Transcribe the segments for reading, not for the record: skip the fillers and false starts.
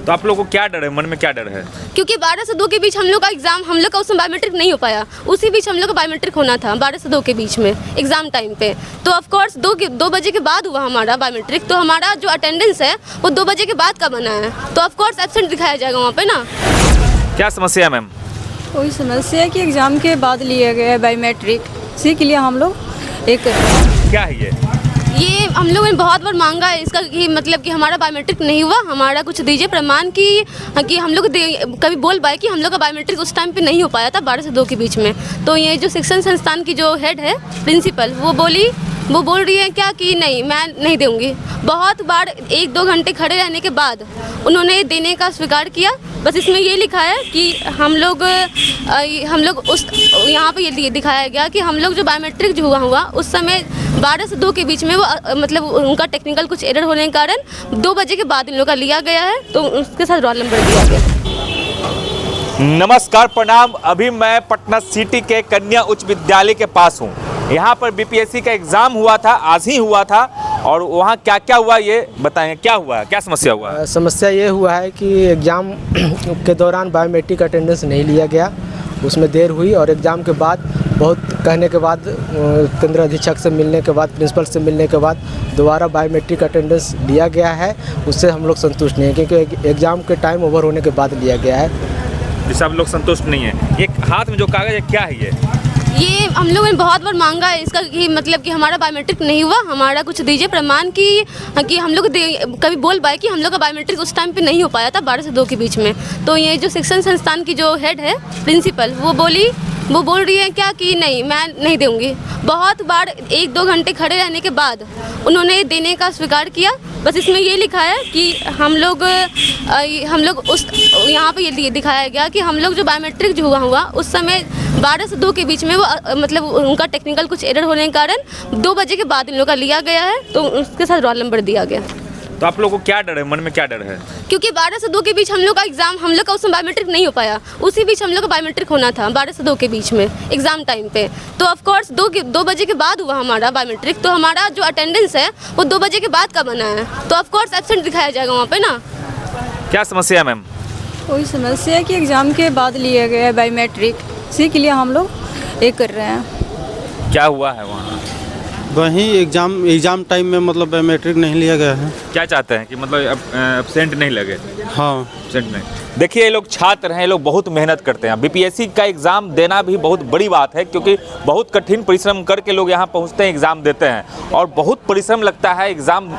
तो आप लोगों को क्या डर है, मन में क्या डर है? क्योंकि 12 से 2 के बीच हम लोग का एग्ज़ाम, हम लोग का उसमें बायोमेट्रिक नहीं हो पाया। उसी बीच हम लोग का बायोमेट्रिक होना था 12 से 2 के बीच में एग्ज़ाम टाइम पे। तो ऑफ कोर्स 2 बजे के बाद हुआ हमारा बायोमेट्रिक। तो हमारा जो अटेंडेंस है वो 2 बजे के बाद का बना है। तो ऑफ कोर्स एब्सेंट दिखाया जाएगा वहाँ पे ना। क्या समस्या है मैम? कोई समस्या है कि एग्ज़ाम के बाद लिया गया है बायोमेट्रिक, इसी के लिए हम लोग एक क्या है ये हम लोगों ने बहुत बार मांगा है इसका कि मतलब कि हमारा बायोमेट्रिक नहीं हुआ, हमारा कुछ दीजिए प्रमाण कि हम लोग कभी बोल पाए कि हम लोग का बायोमेट्रिक उस टाइम पे नहीं हो पाया था 12 से 2 के बीच में। तो ये जो शिक्षण संस्थान की जो हेड है प्रिंसिपल, वो बोल रही है क्या कि नहीं, मैं नहीं दूँगी। बहुत बार 1-2 घंटे खड़े रहने के बाद उन्होंने देने का स्वीकार किया। बस इसमें ये लिखा है कि हम लोग उस यहाँ पे ये दिखाया गया कि हम लोग जो बायोमेट्रिक जो हुआ उस समय 12 से 2 के बीच में वो मतलब उनका टेक्निकल कुछ एरर होने के कारण 2 बजे के बाद इन लोग का लिया गया है। तो उसके साथ रोल नंबर दिया गया। नमस्कार, प्रणाम। अभी मैं पटना सिटी के कन्या उच्च विद्यालय के पास हूँ। यहाँ पर बीपीएससी का एग्ज़ाम हुआ था, आज ही हुआ था। और वहाँ क्या क्या हुआ ये बताएंगे, क्या हुआ, क्या समस्या हुआ? समस्या ये हुआ है कि एग्ज़ाम के दौरान बायोमेट्रिक अटेंडेंस नहीं लिया गया, उसमें देर हुई। और एग्ज़ाम के बाद बहुत कहने के बाद केंद्र अधीक्षक से मिलने के बाद, प्रिंसिपल से मिलने के बाद दोबारा बायोमेट्रिक अटेंडेंस लिया गया है। उससे हम लोग संतुष्ट नहीं हैं, क्योंकि एग्ज़ाम के टाइम ओवर होने के बाद लिया गया है, जिससे आप लोग संतुष्ट नहीं हैं। एक हाथ में जो कागज़ है, क्या है ये हम लोगों ने बहुत बार मांगा है इसका कि मतलब कि हमारा बायोमेट्रिक नहीं हुआ, हमारा कुछ दीजिए प्रमाण कि हम लोग कभी बोल पाए कि हम लोग का बायोमेट्रिक उस टाइम पे नहीं हो पाया था 12 से 2 के बीच में। तो ये जो शिक्षण संस्थान की जो हेड है प्रिंसिपल, वो बोल रही है क्या कि नहीं, मैं नहीं दूँगी। बहुत बार 1-2 घंटे खड़े रहने के बाद उन्होंने देने का स्वीकार किया। बस इसमें ये लिखा है कि हम लोग उस यहाँ पे ये दिखाया गया कि हम लोग जो बायोमेट्रिक जो हुआ उस समय 12 से 2 के बीच में वो मतलब उनका टेक्निकल कुछ एरर होने के कारण 2 बजे के बाद इन लोग का लिया गया है। तो उसके साथ रोल नंबर दिया गया। तो आप लोगों को क्या डर है, मन में क्या डर है? क्योंकि 12 से 2 के बीच हम लोग का एग्ज़ाम, हम लोग का उसमें बायोमेट्रिक नहीं हो पाया। उसी बीच हम लोग का बायोमेट्रिक होना था 12 से 2 के बीच में एग्ज़ाम टाइम पे। तो ऑफ कोर्स 2 बजे के बाद हुआ हमारा बायोमेट्रिक। तो हमारा जो अटेंडेंस है वो 2 बजे के बाद का बना है। तो ऑफ कोर्स एब्सेंट दिखाया जाएगा वहाँ पे ना। क्या समस्या है मैम? कोई समस्या है कि एग्ज़ाम के बाद लिया गया है बायोमेट्रिक, इसी के लिए हम लोग एक कर रहे हैं। क्या हुआ है वहाँ? वहीं एग्ज़ाम टाइम में मतलब बायोमेट्रिक नहीं लिया गया है। क्या चाहते हैं कि मतलब एब्सेंट नहीं लगे? हाँ, एब्सेंट नहीं। देखिए, ये लोग छात्र हैं, ये लोग बहुत मेहनत करते हैं। बीपीएससी का एग्ज़ाम देना भी बहुत बड़ी बात है, क्योंकि बहुत कठिन परिश्रम करके लोग यहाँ पहुँचते हैं, एग्ज़ाम देते हैं। और बहुत परिश्रम लगता है एग्ज़ाम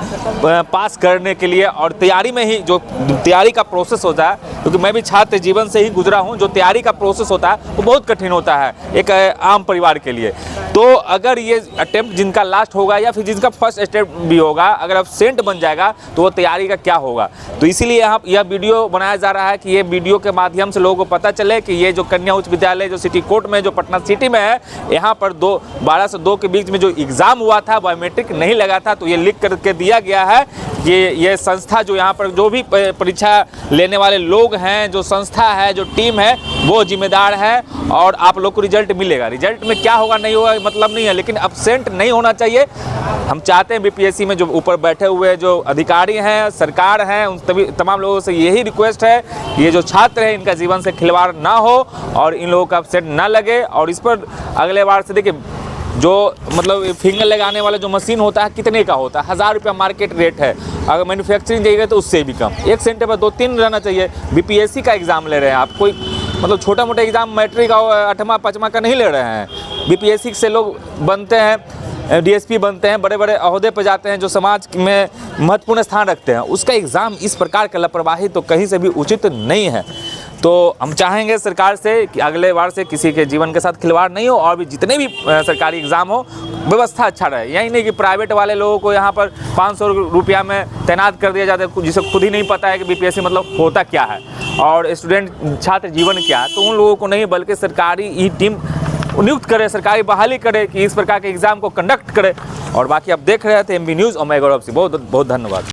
पास करने के लिए। और तैयारी में ही जो तैयारी का प्रोसेस होता है, क्योंकि मैं भी छात्र जीवन से ही गुजरा हूँ, जो तैयारी का प्रोसेस होता है वो बहुत कठिन होता है एक आम परिवार के लिए। तो अगर ये अटेम्प्ट जिनका लास्ट होगा या फिर जिनका फर्स्ट अटेम्प्ट भी होगा, अगर एब्सेंट बन जाएगा तो वो तैयारी का क्या होगा। तो इसीलिए यहाँ यह वीडियो बनाया जा रहा है कि ये वीडियो के माध्यम से लोगों को पता चले कि ये जो कन्या उच्च विद्यालय जो सिटी कोर्ट में, जो पटना सिटी में है, यहाँ पर 12 से 2 के बीच में जो एग्ज़ाम हुआ था, बायोमेट्रिक नहीं लगा था। तो ये लिख करके दिया गया है। ये संस्था जो यहाँ पर जो भी परीक्षा लेने वाले लोग हैं, जो संस्था है, जो टीम है, वो जिम्मेदार है। और आप लोग को रिजल्ट मिलेगा। रिजल्ट में क्या होगा नहीं होगा मतलब नहीं है, लेकिन एब्सेंट नहीं होना चाहिए। हम चाहते हैं बीपीएससी में जो ऊपर बैठे हुए जो अधिकारी हैं, सरकार हैं, उन तमाम लोगों से यही रिक्वेस्ट है, ये जो छात्र हैं इनका जीवन से खिलवाड़ ना हो और इन लोगों का एब्सेंट ना लगे। और इस पर अगले बार से देखिए, जो मतलब फिंगर लगाने वाला जो मशीन होता है कितने का होता है? 1000 रुपया मार्केट रेट है। अगर मैन्युफैक्चरिंग जाइएगा तो उससे भी कम। एक सेंटर पर 2-3 रहना चाहिए। बीपीएससी का एग्ज़ाम ले रहे हैं आप, कोई मतलब छोटा मोटा एग्ज़ाम मैट्रिक और 8वां 5वां का नहीं ले रहे हैं। बीपीएससी से लोग बनते हैं, डीएसपी बनते हैं, बड़े बड़े अहदे पर जाते हैं, जो समाज में महत्वपूर्ण स्थान रखते हैं। उसका एग्ज़ाम इस प्रकार का लापरवाही तो कहीं से भी उचित नहीं है। तो हम चाहेंगे सरकार से कि अगले बार से किसी के जीवन के साथ खिलवाड़ नहीं हो, और भी जितने भी सरकारी एग्ज़ाम हो व्यवस्था अच्छा रहे। यही नहीं कि प्राइवेट वाले लोगों को यहाँ पर 500 रुपया में तैनात कर दिया जाता है, जिसे खुद ही नहीं पता है कि बीपीएससी मतलब होता क्या है और स्टूडेंट छात्र जीवन क्या है। तो उन लोगों को नहीं, बल्कि सरकारी ही टीम नियुक्त करे, सरकारी बहाली करे कि इस प्रकार के एग्ज़ाम को कंडक्ट करे। और बाकी आप देख रहे थे MB न्यूज़ और मैं गौरव सिंह। बहुत बहुत धन्यवाद।